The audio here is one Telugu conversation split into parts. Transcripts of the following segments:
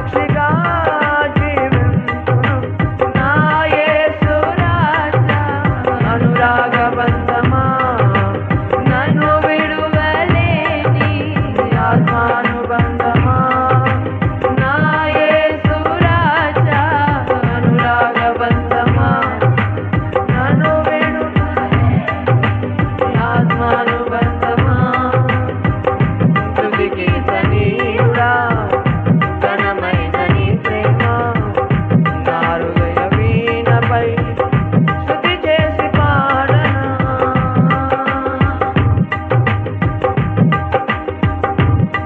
సాక్షిగా జీవించును నా యేసు రాజా. అనురాగబంధమా నన్ను విడువలేని ఆత్మానుబంధమా నా యేసు రాజా. అనురాగబంధమా నన్ను విడువలేని ఆత్మానుబంధమా. స్తుతికి ధన్యుడా ఘనమైన నీ ప్రేమ నా హృదయ వీణపై స్తుతి చేసి పాడనా.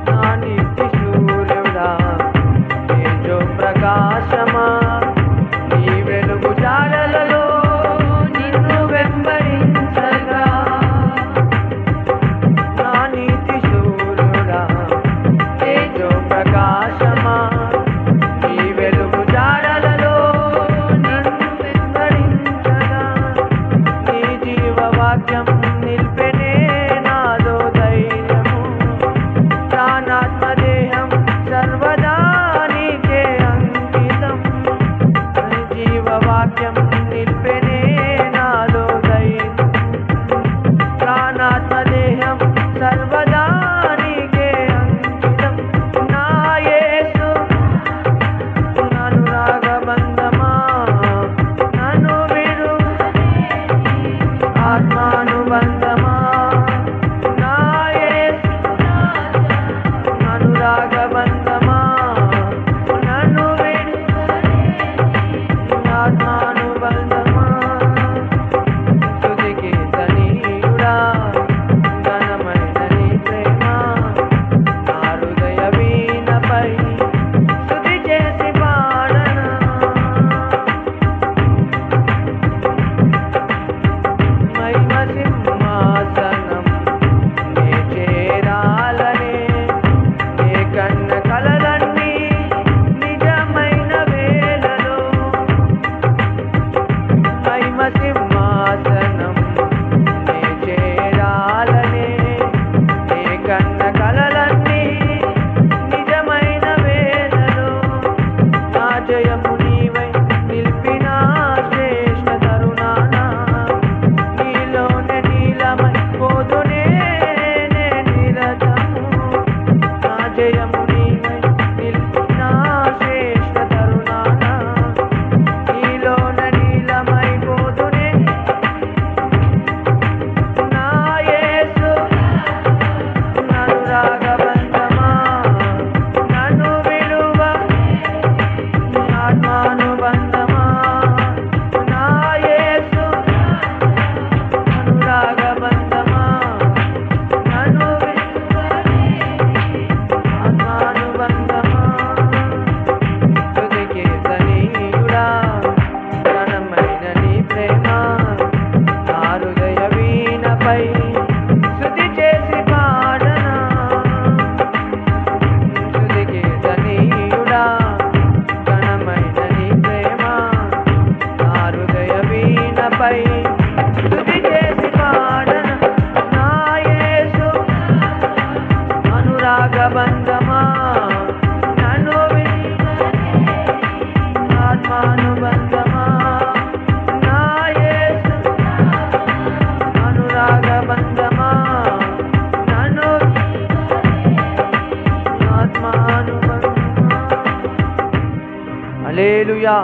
నా నీతి సూర్యుడా తేజో ప్రకాశమా నీ వెలుగు జాడలలో నిన్ను వెంబడించగా. నా నీతి సూర్యుడా తేజో ప్రకాశమా నీ వెలుగు జాడలలో నిన్ను వెంబడించగా. నీ జీవవాక్యం నిల్పెనే నాలో ధైర్యము ప్రాణాత్మదేహం సర్వదా నీకే అంకితం. నీ జీవవాక్యం నిల్పెనే నాలో ధైర్యం ప్రాణాత్మదేహం సర్వదా నీకే అంకితం. నా యేసు అనురాగబంధమా నన్ను విడువలేని ఆత్మానుబంధమా నా యేసు అనురాగబంధమా నన్ను విడువలేని ఆత్మానుబంధమా. స్తుతికి ధన్యుడా ఘనమైన నీ ప్రేమ నా హృదయ వీణపై స్తుతి చేసి పాడనా. మహిమ సింహాసనం నే చేరాలనే నే కన్న కలలన్నీ నిజమైన వేళలో. మహిమ సింహాసనం నే చేరాలనే నే కన్న కలలన్నీ నిజమైన వేళలో. నా జయము నీవై నిలిపిన శ్రేష్ఠ తరుణాన నీలోనే నీలమై పోదునే నే నిరతము. నా జయము నీవై నిలిపిన శ్రేష్ఠ తరుణాన నీలోనే నీలమై పోదునే. నా యేసు అనురాగబంధమా నన్ను విడువలేని ఆత్మానుబంధమా నా యేసు అనురాగబంధమా నన్ను విడువలేని ఆత్మానుబంధమా. స్తుతికి ధన్యుడా ఘనమైన నీ ప్రేమ నా హృదయ వీణపై స్తుతి చేసి పాడనా. స్తుతికి ధన్యుడా ఘనమైన నీ ప్రేమ నా హృదయ వీణపై స్తుతి చేసి పాడనా. నా యేసు అనురాగబంధమా నన్ను విడువలేని ఆత్మానుబంధమా నా యేసు అనురాగబంధమా నన్ను విడువలేని ఆత్మానుబంధమా. హల్లెలూయా.